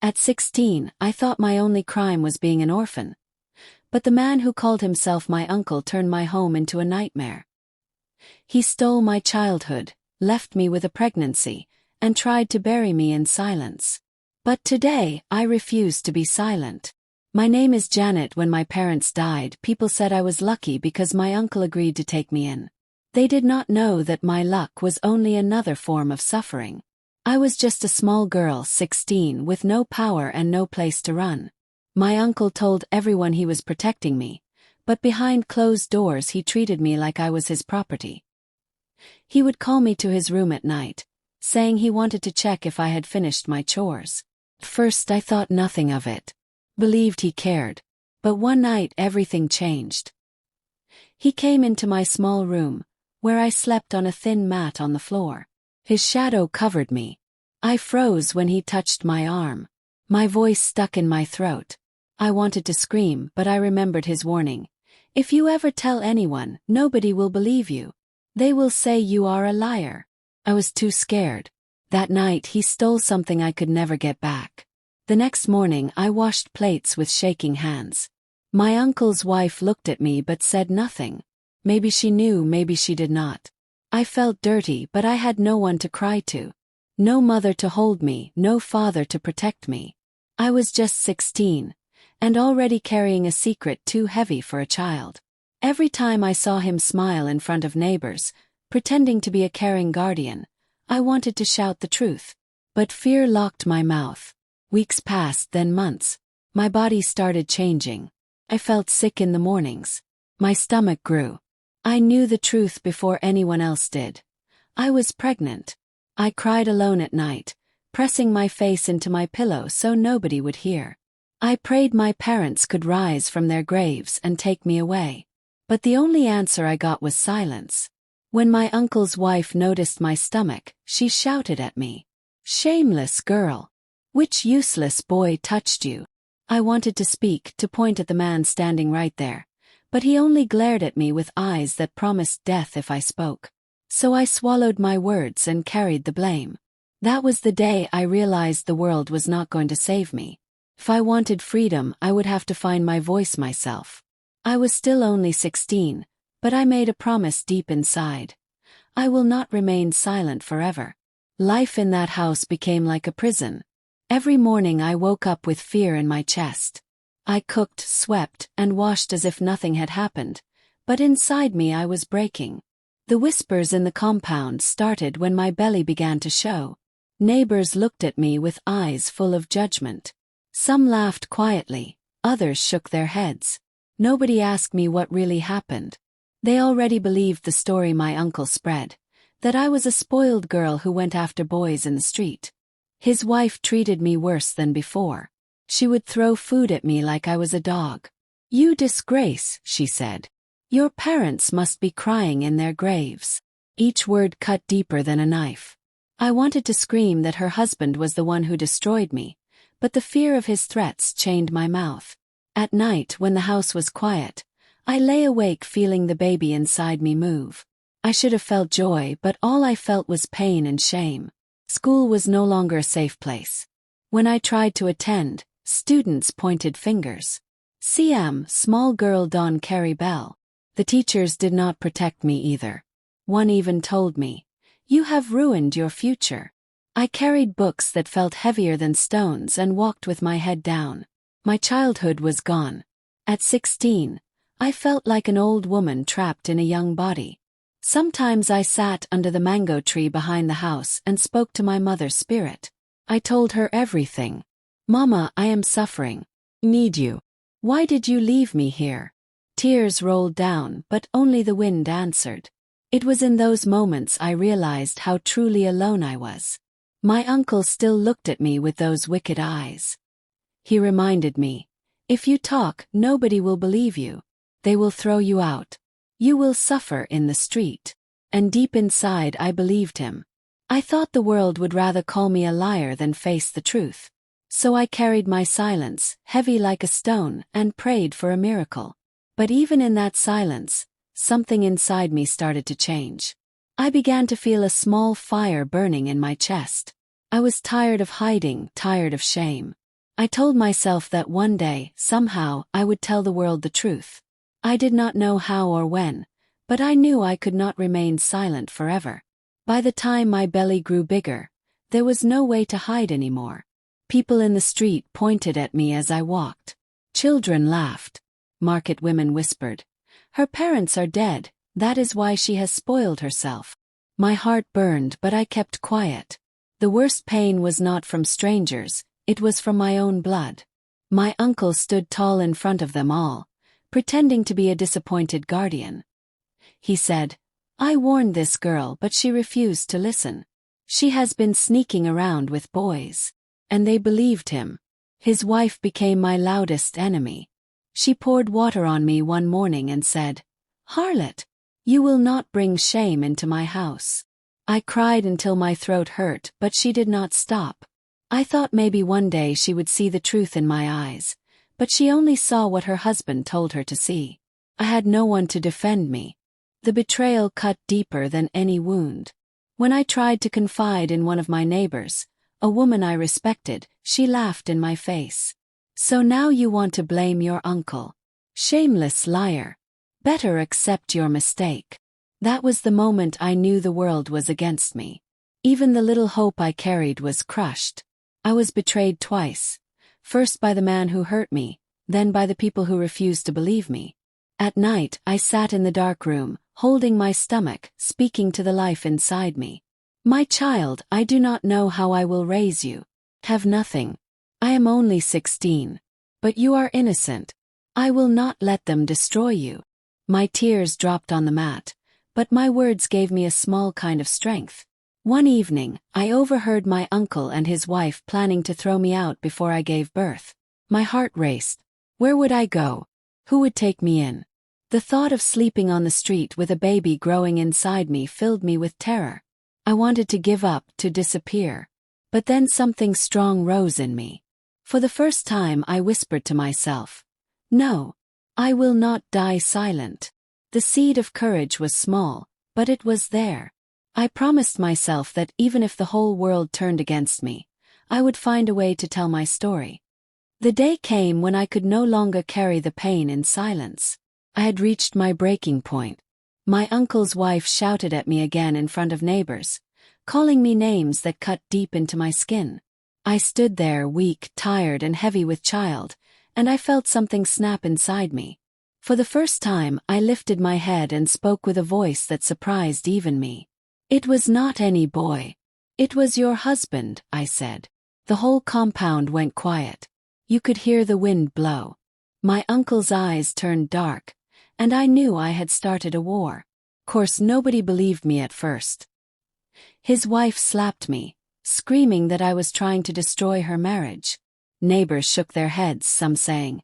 At 16, I thought my only crime was being an orphan. But the man who called himself my uncle turned my home into a nightmare. He stole my childhood, left me with a pregnancy, and tried to bury me in silence. But today, I refuse to be silent. My name is Janet. When my parents died, people said I was lucky because my uncle agreed to take me in. They did not know that my luck was only another form of suffering. I was just a small girl, 16, with no power and no place to run. My uncle told everyone he was protecting me, but behind closed doors he treated me like I was his property. He would call me to his room at night, saying he wanted to check if I had finished my chores. At first I thought nothing of it, believed he cared, but one night everything changed. He came into my small room, where I slept on a thin mat on the floor. His shadow covered me. I froze when he touched my arm. My voice stuck in my throat. I wanted to scream, but I remembered his warning. If you ever tell anyone, nobody will believe you. They will say you are a liar. I was too scared. That night he stole something I could never get back. The next morning I washed plates with shaking hands. My uncle's wife looked at me but said nothing. Maybe she knew, maybe she did not. I felt dirty, but I had no one to cry to. No mother to hold me, no father to protect me. I was just 16, and already carrying a secret too heavy for a child. Every time I saw him smile in front of neighbors, pretending to be a caring guardian, I wanted to shout the truth. But fear locked my mouth. Weeks passed, then months. My body started changing. I felt sick in the mornings. My stomach grew. I knew the truth before anyone else did. I was pregnant. I cried alone at night, pressing my face into my pillow so nobody would hear. I prayed my parents could rise from their graves and take me away. But the only answer I got was silence. When my uncle's wife noticed my stomach, she shouted at me. "Shameless girl! Which useless boy touched you?" I wanted to speak, to point at the man standing right there, but he only glared at me with eyes that promised death if I spoke. So I swallowed my words and carried the blame. That was the day I realized the world was not going to save me. If I wanted freedom, I would have to find my voice myself. I was still only 16, but I made a promise deep inside. I will not remain silent forever. Life in that house became like a prison. Every morning I woke up with fear in my chest. I cooked, swept, and washed as if nothing had happened, but inside me I was breaking. The whispers in the compound started when my belly began to show. Neighbors looked at me with eyes full of judgment. Some laughed quietly, others shook their heads. Nobody asked me what really happened. They already believed the story my uncle spread, that I was a spoiled girl who went after boys in the street. His wife treated me worse than before. She would throw food at me like I was a dog. "You disgrace," she said. "Your parents must be crying in their graves." Each word cut deeper than a knife. I wanted to scream that her husband was the one who destroyed me, but the fear of his threats chained my mouth. At night, when the house was quiet, I lay awake feeling the baby inside me move. I should have felt joy, but all I felt was pain and shame. School was no longer a safe place. When I tried to attend, students pointed fingers. CM, small girl Dawn Carey Bell. The teachers did not protect me either. One even told me, "You have ruined your future." I carried books that felt heavier than stones and walked with my head down. My childhood was gone. At 16, I felt like an old woman trapped in a young body. Sometimes I sat under the mango tree behind the house and spoke to my mother's spirit. I told her everything. "Mama, I am suffering. Need you. Why did you leave me here?" Tears rolled down, but only the wind answered. It was in those moments I realized how truly alone I was. My uncle still looked at me with those wicked eyes. He reminded me, "If you talk, nobody will believe you. They will throw you out. You will suffer in the street." And deep inside I believed him. I thought the world would rather call me a liar than face the truth. So I carried my silence, heavy like a stone, and prayed for a miracle. But even in that silence, something inside me started to change. I began to feel a small fire burning in my chest. I was tired of hiding, tired of shame. I told myself that one day, somehow, I would tell the world the truth. I did not know how or when, but I knew I could not remain silent forever. By the time my belly grew bigger, there was no way to hide anymore. People in the street pointed at me as I walked. Children laughed. Market women whispered, "Her parents are dead, that is why she has spoiled herself." My heart burned, but I kept quiet. The worst pain was not from strangers, it was from my own blood. My uncle stood tall in front of them all, pretending to be a disappointed guardian. He said, "I warned this girl, but she refused to listen. She has been sneaking around with boys." And they believed him. His wife became my loudest enemy. She poured water on me one morning and said, "Harlot, you will not bring shame into my house." I cried until my throat hurt, but she did not stop. I thought maybe one day she would see the truth in my eyes, but she only saw what her husband told her to see. I had no one to defend me. The betrayal cut deeper than any wound. When I tried to confide in one of my neighbors, a woman I respected, she laughed in my face. "So now you want to blame your uncle? Shameless liar. Better accept your mistake." That was the moment I knew the world was against me. Even the little hope I carried was crushed. I was betrayed twice. First by the man who hurt me, then by the people who refused to believe me. At night, I sat in the dark room, holding my stomach, speaking to the life inside me. "My child, I do not know how I will raise you. Have nothing. I am only 16. But you are innocent. I will not let them destroy you." My tears dropped on the mat, but my words gave me a small kind of strength. One evening, I overheard my uncle and his wife planning to throw me out before I gave birth. My heart raced. Where would I go? Who would take me in? The thought of sleeping on the street with a baby growing inside me filled me with terror. I wanted to give up, to disappear. But then something strong rose in me. For the first time I whispered to myself, "No, I will not die silent." The seed of courage was small, but it was there. I promised myself that even if the whole world turned against me, I would find a way to tell my story. The day came when I could no longer carry the pain in silence. I had reached my breaking point. My uncle's wife shouted at me again in front of neighbors, calling me names that cut deep into my skin. I stood there weak, tired, and heavy with child, and I felt something snap inside me. For the first time, I lifted my head and spoke with a voice that surprised even me. "It was not any boy. It was your husband," I said. The whole compound went quiet. You could hear the wind blow. My uncle's eyes turned dark, and I knew I had started a war. Of course, nobody believed me at first. His wife slapped me, screaming that I was trying to destroy her marriage. Neighbors shook their heads, some saying,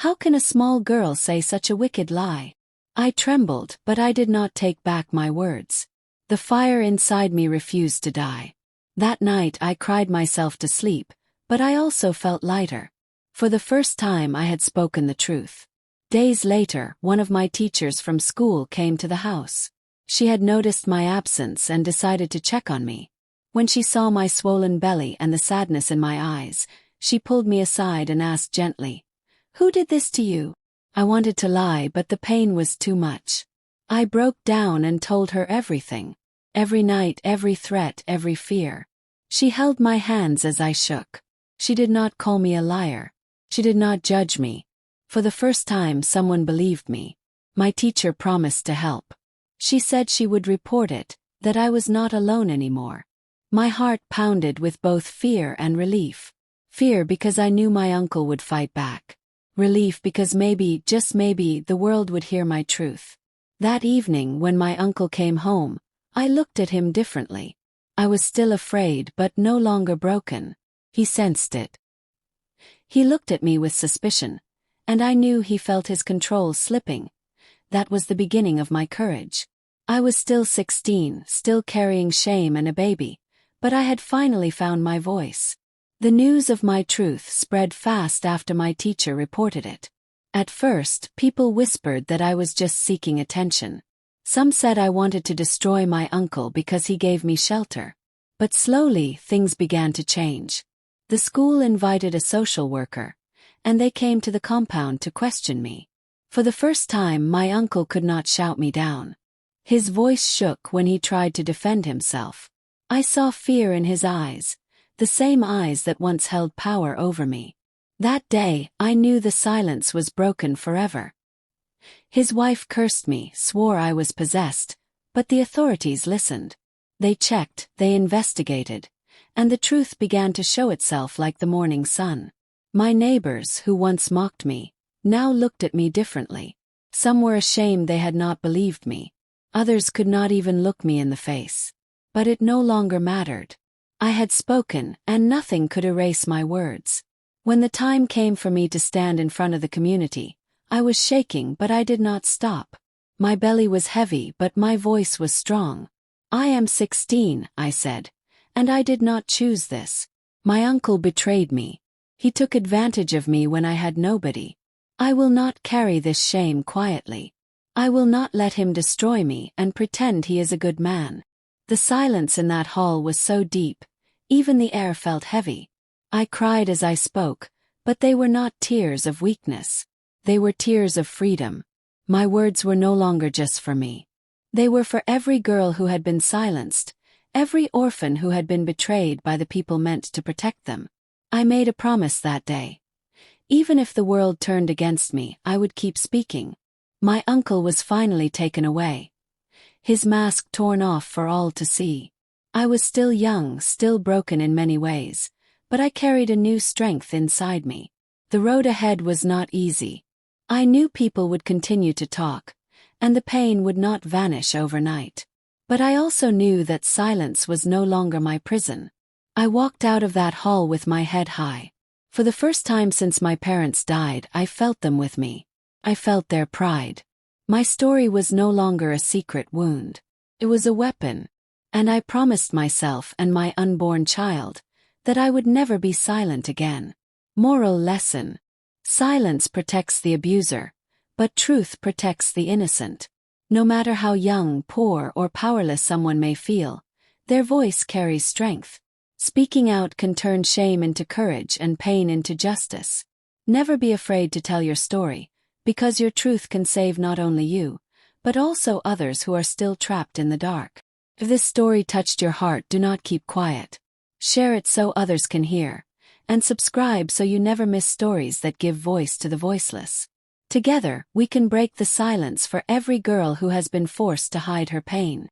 "How can a small girl say such a wicked lie?" I trembled, but I did not take back my words. The fire inside me refused to die. That night I cried myself to sleep, but I also felt lighter. For the first time I had spoken the truth. Days later, one of my teachers from school came to the house. She had noticed my absence and decided to check on me. When she saw my swollen belly and the sadness in my eyes, she pulled me aside and asked gently, "Who did this to you?" I wanted to lie, but the pain was too much. I broke down and told her everything. Every night, every threat, every fear. She held my hands as I shook. She did not call me a liar. She did not judge me. For the first time, someone believed me. My teacher promised to help. She said she would report it, that I was not alone anymore. My heart pounded with both fear and relief. Fear because I knew my uncle would fight back. Relief because maybe, just maybe, the world would hear my truth. That evening, when my uncle came home, I looked at him differently. I was still afraid, but no longer broken. He sensed it. He looked at me with suspicion, and I knew he felt his control slipping. That was the beginning of my courage. I was still 16, still carrying shame and a baby, but I had finally found my voice. The news of my truth spread fast after my teacher reported it. At first, people whispered that I was just seeking attention. Some said I wanted to destroy my uncle because he gave me shelter. But slowly, things began to change. The school invited a social worker, and they came to the compound to question me. For the first time, my uncle could not shout me down. His voice shook when he tried to defend himself. I saw fear in his eyes, the same eyes that once held power over me. That day, I knew the silence was broken forever. His wife cursed me, swore I was possessed, but the authorities listened. They checked, they investigated, and the truth began to show itself like the morning sun. My neighbors, who once mocked me, now looked at me differently. Some were ashamed they had not believed me. Others could not even look me in the face. But it no longer mattered. I had spoken, and nothing could erase my words. When the time came for me to stand in front of the community, I was shaking, but I did not stop. My belly was heavy, but my voice was strong. I am 16, I said, and I did not choose this. My uncle betrayed me. He took advantage of me when I had nobody. I will not carry this shame quietly. I will not let him destroy me and pretend he is a good man. The silence in that hall was so deep, even the air felt heavy. I cried as I spoke, but they were not tears of weakness. They were tears of freedom. My words were no longer just for me. They were for every girl who had been silenced, every orphan who had been betrayed by the people meant to protect them. I made a promise that day. Even if the world turned against me, I would keep speaking. My uncle was finally taken away. His mask torn off for all to see. I was still young, still broken in many ways, but I carried a new strength inside me. The road ahead was not easy. I knew people would continue to talk, and the pain would not vanish overnight. But I also knew that silence was no longer my prison. I walked out of that hall with my head high. For the first time since my parents died, I felt them with me. I felt their pride. My story was no longer a secret wound. It was a weapon. And I promised myself and my unborn child that I would never be silent again. Moral lesson. Silence protects the abuser, but truth protects the innocent. No matter how young, poor, or powerless someone may feel, their voice carries strength. Speaking out can turn shame into courage and pain into justice. Never be afraid to tell your story, because your truth can save not only you, but also others who are still trapped in the dark. If this story touched your heart, do not keep quiet. Share it so others can hear, and subscribe so you never miss stories that give voice to the voiceless. Together, we can break the silence for every girl who has been forced to hide her pain.